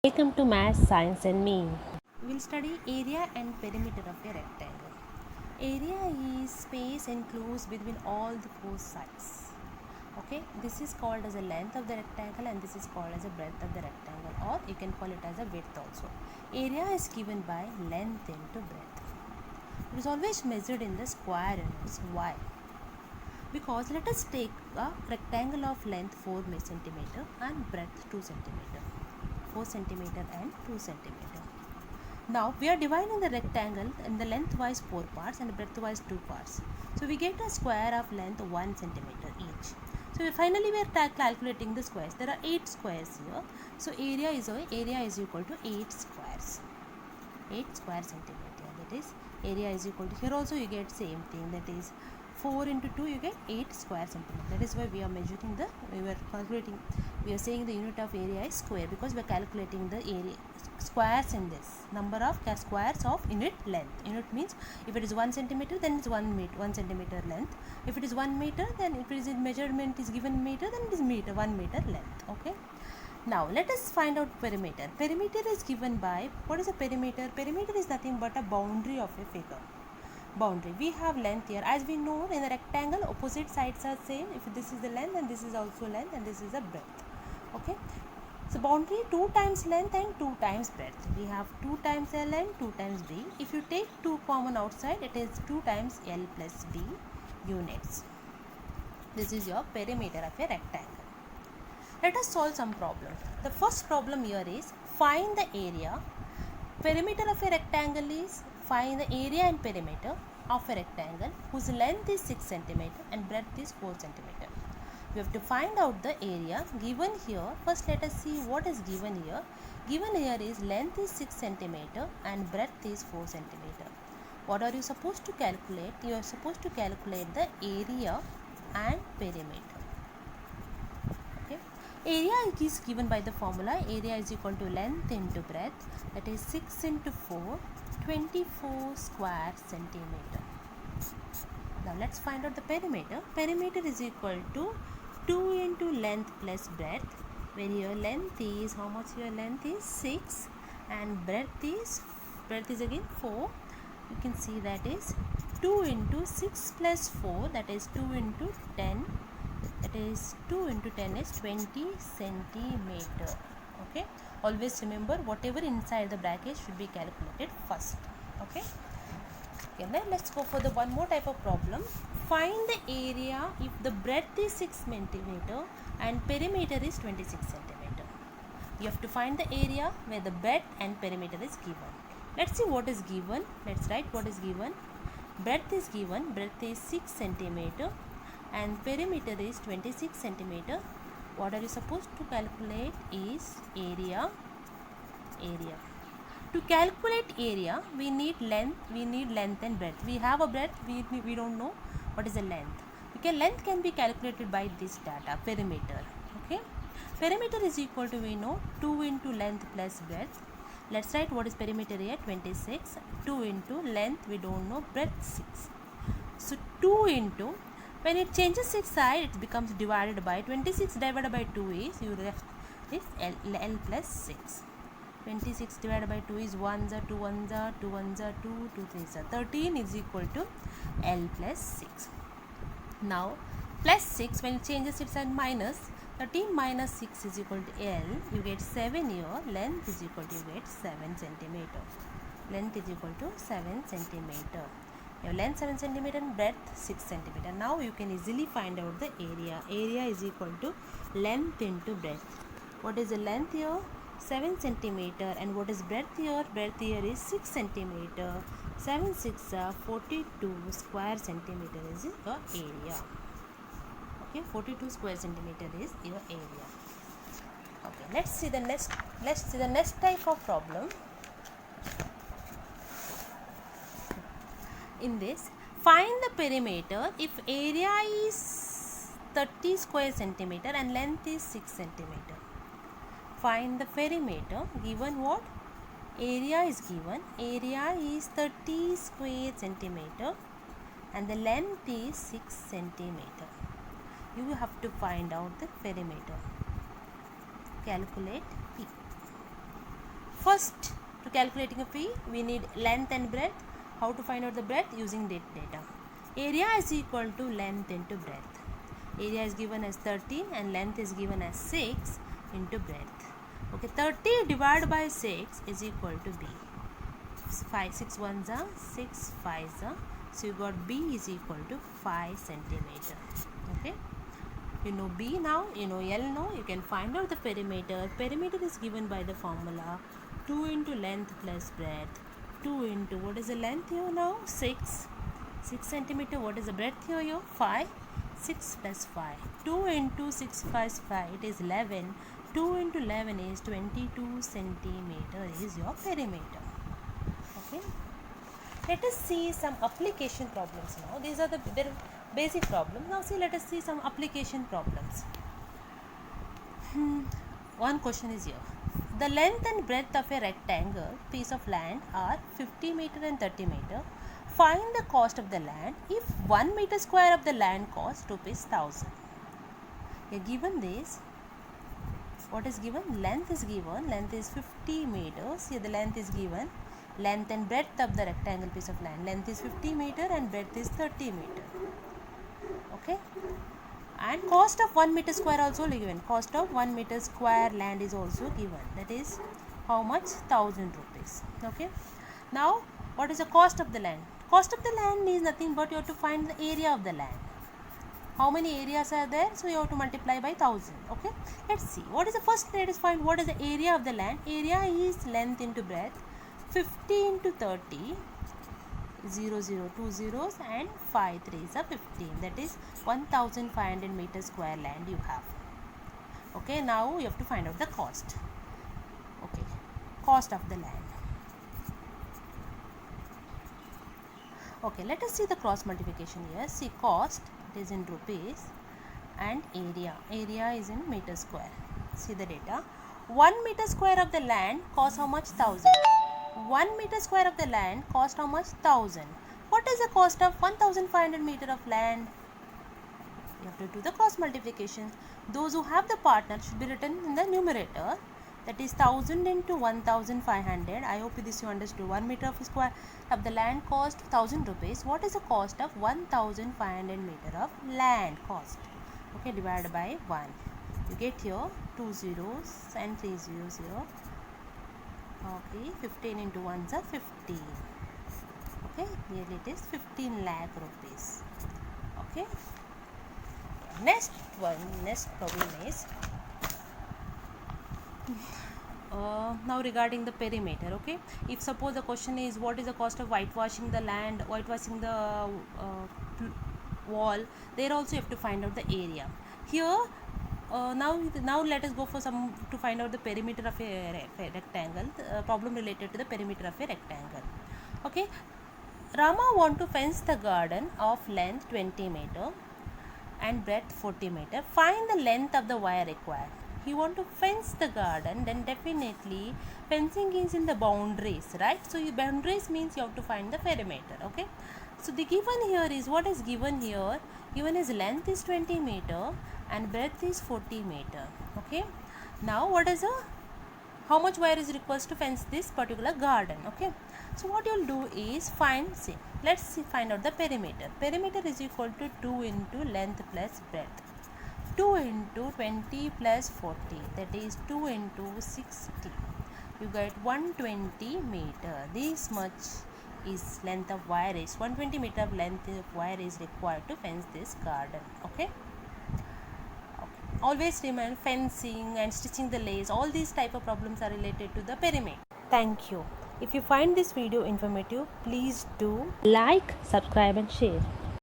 Welcome to Math, Science and Me. We will study area and perimeter of a rectangle. Area is space enclosed between all the four sides. Okay, this is called as the length of the rectangle and this is called as the breadth of the rectangle, or you can call it as a width also. Area is given by length into breadth. It is always measured in the square units. Why? Because let us take a rectangle of length 4 centimeter and breadth 2 centimeter. 4 centimeter and 2 centimeter. Now we are dividing the rectangle in the lengthwise 4 parts and breadthwise 2 parts. So we get a square of length 1 centimeter each. So finally we are calculating the squares. There are 8 squares here. So area is equal to 8 squares. 8 square centimeter. That is area is equal to, here also you get same thing, that is 4 into 2 you get 8 square centimeter. That is why we are measuring we are saying the unit of area is square, because we are calculating the area squares in this number of squares of unit length. Unit means if it is 1 centimeter then it's 1 centimeter length. If it is 1 meter, then if it is in measurement is given meter, then it is 1 meter length. Okay. Now let us find out perimeter. Perimeter is given by, what is a perimeter? Perimeter is nothing but a boundary of a figure. Boundary. We have length here. As we know, in a rectangle, opposite sides are same. If this is the length and this is also length and this is the breadth. Okay. So boundary 2 times length and 2 times breadth. We have 2 times L and 2 times B. If you take 2 common outside, it is 2 times L plus B units. This is your perimeter of a rectangle. Let us solve some problem. The first problem here is find the area. Perimeter of a rectangle is find the area and perimeter of a rectangle whose length is 6 cm and breadth is 4 cm. We have to find out the area given here. First let us see what is given here. Given here is length is 6 cm and breadth is 4 cm. What are you supposed to calculate? You are supposed to calculate the area and perimeter. Area is given by the formula area is equal to length into breadth, that is 6 into 4, 24 square centimeter. Now let's find out the perimeter. Perimeter is equal to 2 into length plus breadth, where your length is, how much your length is? 6 and breadth is again 4. You can see that is 2 into 6 plus 4, that is 2 into 10. That is 2 into 10 is 20 centimeter. Okay. Always remember whatever inside the bracket should be calculated first. Okay. Then let's go for the one more type of problem. Find the area if the breadth is 6 centimeter and perimeter is 26 centimeter. You have to find the area where the breadth and perimeter is given. Let's see what is given. Let's write what is given. Breadth is given. Breadth is 6 centimeter. And perimeter is 26 centimeter. What are you supposed to calculate is area. To calculate area, we need length and breadth. We have a breadth, we don't know what is the length. Length can be calculated by this data, perimeter. Okay, perimeter is equal to, we know, 2 into length plus breadth. Let's write what is perimeter here, 26. 2 into length, we don't know, breadth 6. So 2 into, when it changes 6 side, it becomes divided by 26 divided by 2 is, you left this L plus 6. 26 divided by 2 is 1s are 2 1s are 2 1s are 2 2 3s are 13 is equal to L plus 6. Now plus 6, when it changes its sign minus, 13 minus 6 is equal to L. You get 7 here. Length is equal to, you get 7 centimeter. Length is equal to 7 centimeter. Your length 7 centimeter and breadth 6 centimeter. Now you can easily find out the area. Area is equal to length into breadth. What is the length here? 7 centimeter. And what is breadth here? Breadth here is 6 centimeter. 7 6 are 42 square centimeter is your area. Okay, 42 square centimeter is your area. Okay, let's see the next type of problem. In this, find the perimeter if area is 30 square centimeter and length is 6 centimeter. Find the perimeter given what? Area is given. Area is 30 square centimeter and the length is 6 centimeter. You have to find out the perimeter. Calculate P. first, to calculating a fee, we need length and breadth. How to find out the breadth? Using data. Area is equal to length into breadth. Area is given as 13 and length is given as 6 into breadth. Okay, 30 divided by 6 is equal to B. 6 ones are 6 5s are. So you got B is equal to 5 centimeter. Okay, you know B now, you know L now. You can find out the perimeter. Perimeter is given by the formula 2 into length plus breadth. 2 into, what is the length here now? 6 centimeter. What is the breadth here? 5. 6 plus 5. 2 into 6 plus 5, it is 11. 2 into 11 is 22 centimeter is your perimeter. Okay. Let us see some application problems now. These are the basic problems. Now see, let us see some application problems. One question is here. The length and breadth of a rectangle piece of land are 50 meter and 30 meter. Find the cost of the land if 1 meter square of the land costs ₹1,000. Given this, what is given? Length is given. Length is 50 meters. Here the length is given. Length and breadth of the rectangle piece of land. Length is 50 meter and breadth is 30 meter. Okay. And cost of 1 meter square also given. Cost of 1 meter square land is also given. That is how much? ₹1,000. Okay. Now, what is the cost of the land? Cost of the land is nothing but you have to find the area of the land. How many areas are there? So you have to multiply by 1000. Okay. Let's see. What is the first? Let us find what is the area of the land. Area is length into breadth. 50 into 30. 0 0 2 zeros and 5 3s are 15. That is 1500 meter square land you have. Okay. Now you have to find out the cost. Okay. Cost of the land. Okay, let us see the cross multiplication here. See, cost, it is in rupees, and area. Area is in meter square. See the data. 1 meter square of the land costs how much? 1000. 1 meter square of the land cost how much? 1000. What is the cost of 1500 meter of land? You have to do the cross multiplication. Those who have the partner should be written in the numerator. That is 1000 into 1500. I hope this you understood. 1 meter of square of the land cost ₹1000. What is the cost of 1500 meter of land cost? Okay, divided by 1. You get here 2 zeros and 3 zeros here. Okay, 15 into 1s are 15. Okay, here it is 15 lakh rupees. Okay. Next problem is now regarding the perimeter. Okay, if suppose the question is what is the cost of whitewashing the land, whitewashing the wall, there also you have to find out the area. Here now let us go for some to find out the perimeter of a rectangle. Problem related to the perimeter of a rectangle. Okay, Rama want to fence the garden of length 20 meter and breadth 40 meter. Find the length of the wire required. He want to fence the garden, then definitely fencing is in the boundaries, right? So boundaries means you have to find the perimeter. Okay, so the given here is, what is given here? Given is length is 20 meter and breadth is 40 meter. Okay, now what is how much wire is required to fence this particular garden? Okay, so what you will do is find, see, let's see, find out the perimeter. Perimeter is equal to 2 into length plus breadth. 2 into 20 plus 40, that is 2 into 60. You get 120 meter. This much is length of wire is 120 meter of length of wire is required to fence this garden. Okay. Always remember, fencing and stitching the lace, all these type of problems are related to the perimeter. Thank you. If you find this video informative, please do like, subscribe and share.